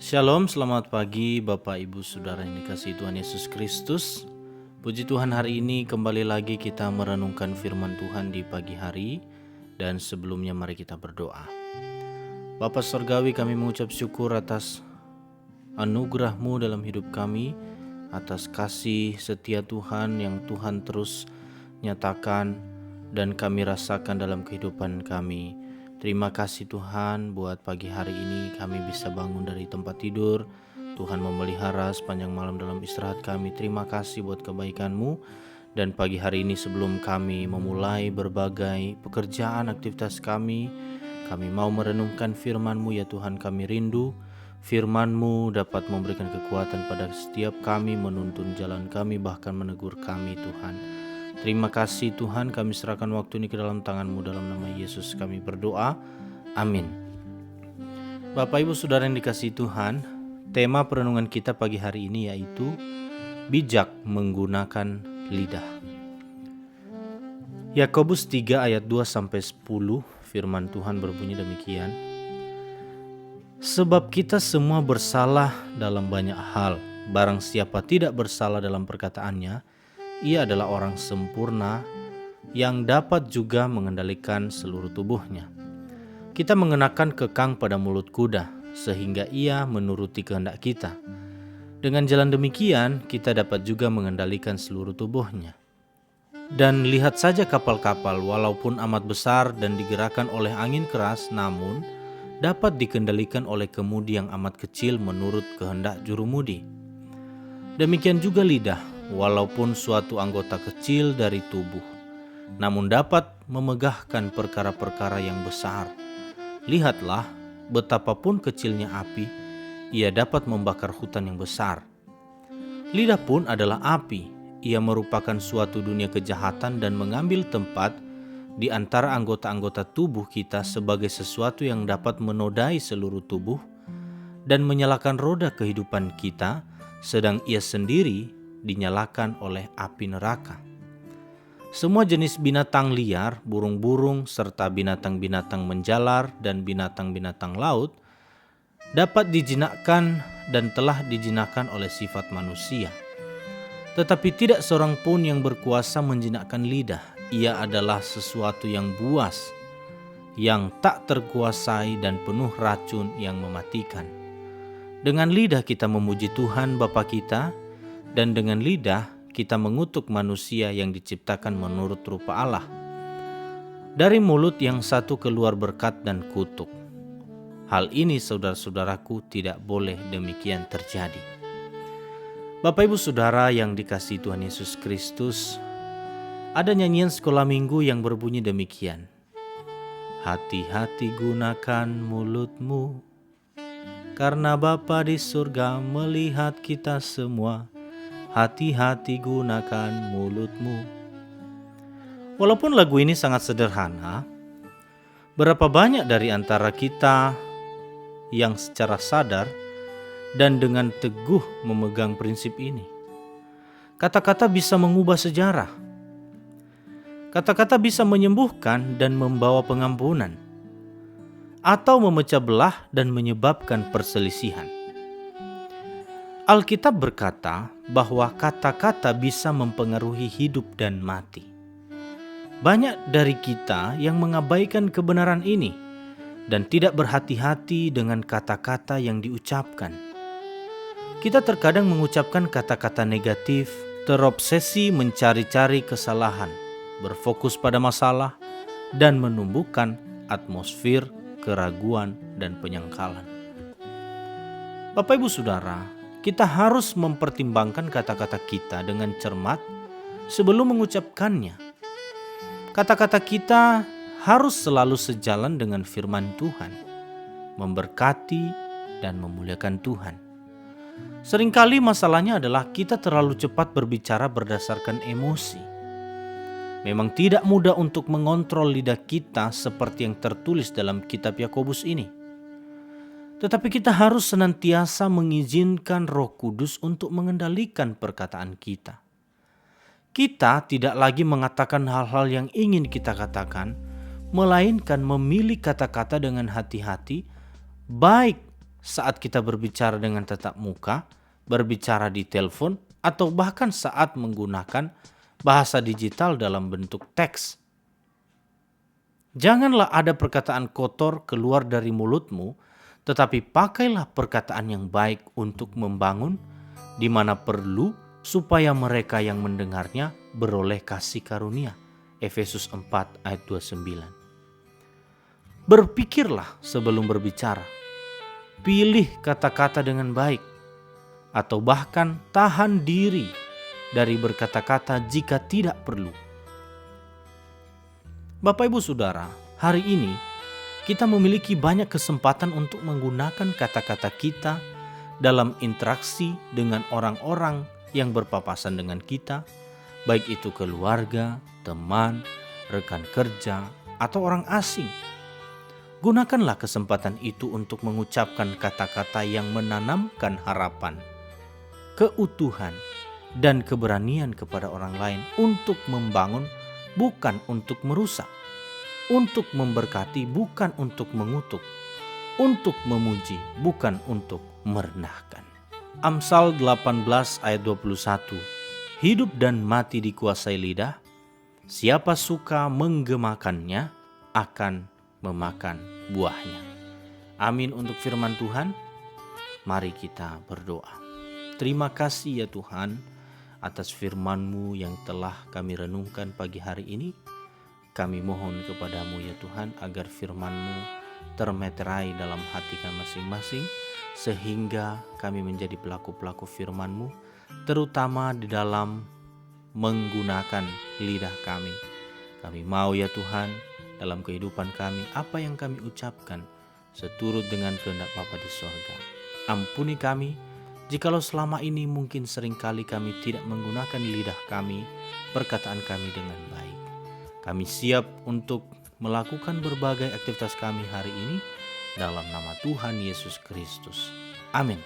Shalom, selamat pagi Bapak Ibu Saudara yang dikasihi Tuhan Yesus Kristus. Puji Tuhan, hari ini kembali lagi kita merenungkan firman Tuhan di pagi hari. Dan sebelumnya mari kita berdoa. Bapa Surgawi, kami mengucap syukur atas anugerah-Mu dalam hidup kami, atas kasih setia Tuhan yang Tuhan terus nyatakan dan kami rasakan dalam kehidupan kami. Terima kasih Tuhan buat pagi hari ini kami bisa bangun dari tempat tidur. Tuhan memelihara sepanjang malam dalam istirahat kami. Terima kasih buat kebaikan-Mu. Dan pagi hari ini sebelum kami memulai berbagai pekerjaan aktivitas kami mau merenungkan firman-Mu ya Tuhan. Kami rindu firman-Mu dapat memberikan kekuatan pada setiap kami, menuntun jalan kami, bahkan menegur kami Tuhan. Terima kasih Tuhan, kami serahkan waktu ini ke dalam tangan-Mu, dalam nama Yesus kami berdoa, amin. Bapak Ibu Saudara yang dikasihi Tuhan, tema perenungan kita pagi hari ini yaitu bijak menggunakan lidah. Yakobus 3 ayat 2-10 firman Tuhan berbunyi demikian. Sebab kita semua bersalah dalam banyak hal, barang siapa tidak bersalah dalam perkataannya, ia adalah orang sempurna yang dapat juga mengendalikan seluruh tubuhnya. Kita mengenakan kekang pada mulut kuda, sehingga ia menuruti kehendak kita. Dengan jalan demikian, kita dapat juga mengendalikan seluruh tubuhnya. Dan lihat saja kapal-kapal, walaupun amat besar dan digerakkan oleh angin keras, namun dapat dikendalikan oleh kemudi yang amat kecil menurut kehendak jurumudi. Demikian juga lidah, walaupun suatu anggota kecil dari tubuh, namun dapat memegahkan perkara-perkara yang besar. Lihatlah, betapapun kecilnya api, ia dapat membakar hutan yang besar. Lidah pun adalah api, ia merupakan suatu dunia kejahatan dan mengambil tempat di antara anggota-anggota tubuh kita sebagai sesuatu yang dapat menodai seluruh tubuh dan menyalakan roda kehidupan kita, sedang ia sendiri dinyalakan oleh api neraka. Semua jenis binatang liar, burung-burung, serta binatang-binatang menjalar dan binatang-binatang laut dapat dijinakkan dan telah dijinakkan oleh sifat manusia. Tetapi tidak seorang pun yang berkuasa menjinakkan lidah. Ia adalah sesuatu yang buas, yang tak terkuasai dan penuh racun yang mematikan. Dengan lidah kita memuji Tuhan Bapa kita, dan dengan lidah kita mengutuk manusia yang diciptakan menurut rupa Allah. Dari mulut yang satu keluar berkat dan kutuk. Hal ini saudara-saudaraku tidak boleh demikian terjadi. Bapak Ibu Saudara yang dikasihi Tuhan Yesus Kristus, ada nyanyian sekolah minggu yang berbunyi demikian. Hati-hati gunakan mulutmu, karena Bapa di surga melihat kita semua. Hati-hati gunakan mulutmu. Walaupun lagu ini sangat sederhana, berapa banyak dari antara kita yang secara sadar dan dengan teguh memegang prinsip ini? Kata-kata bisa mengubah sejarah. Kata-kata bisa menyembuhkan dan membawa pengampunan, atau memecah belah dan menyebabkan perselisihan. Alkitab berkata bahwa kata-kata bisa mempengaruhi hidup dan mati. Banyak dari kita yang mengabaikan kebenaran ini dan tidak berhati-hati dengan kata-kata yang diucapkan. Kita terkadang mengucapkan kata-kata negatif, terobsesi mencari-cari kesalahan, berfokus pada masalah, dan menumbuhkan atmosfer keraguan dan penyangkalan. Bapak Ibu Saudara, kita harus mempertimbangkan kata-kata kita dengan cermat sebelum mengucapkannya. Kata-kata kita harus selalu sejalan dengan firman Tuhan, memberkati dan memuliakan Tuhan. Seringkali masalahnya adalah kita terlalu cepat berbicara berdasarkan emosi. Memang tidak mudah untuk mengontrol lidah kita seperti yang tertulis dalam kitab Yakobus ini. Tetapi kita harus senantiasa mengizinkan Roh Kudus untuk mengendalikan perkataan kita. Kita tidak lagi mengatakan hal-hal yang ingin kita katakan, melainkan memilih kata-kata dengan hati-hati, baik saat kita berbicara dengan tatap muka, berbicara di telepon, atau bahkan saat menggunakan bahasa digital dalam bentuk teks. Janganlah ada perkataan kotor keluar dari mulutmu, tetapi pakailah perkataan yang baik untuk membangun di mana perlu, supaya mereka yang mendengarnya beroleh kasih karunia. Efesus 4 ayat 29. Berpikirlah sebelum berbicara. Pilih kata-kata dengan baik, atau bahkan tahan diri dari berkata-kata jika tidak perlu. Bapak Ibu Saudara, hari ini kita memiliki banyak kesempatan untuk menggunakan kata-kata kita dalam interaksi dengan orang-orang yang berpapasan dengan kita, baik itu keluarga, teman, rekan kerja, atau orang asing. Gunakanlah kesempatan itu untuk mengucapkan kata-kata yang menanamkan harapan, keutuhan, dan keberanian kepada orang lain untuk membangun, bukan untuk merusak, untuk memberkati, bukan untuk mengutuk, untuk memuji, bukan untuk merendahkan. Amsal 18 ayat 21. Hidup dan mati dikuasai lidah, siapa suka menggemakannya akan memakan buahnya. Amin untuk firman Tuhan. Mari kita berdoa. Terima kasih ya Tuhan atas firman-Mu yang telah kami renungkan pagi hari ini. Kami mohon kepadamu ya Tuhan agar firman-Mu termeterai dalam hati kami masing-masing, sehingga kami menjadi pelaku-pelaku firman-Mu, terutama di dalam menggunakan lidah kami. Kami mau ya Tuhan dalam kehidupan kami, apa yang kami ucapkan seturut dengan kehendak Bapa di sorga. Ampuni kami jikalau selama ini mungkin seringkali kami tidak menggunakan lidah kami, perkataan kami dengan baik. Kami siap untuk melakukan berbagai aktivitas kami hari ini dalam nama Tuhan Yesus Kristus. Amin.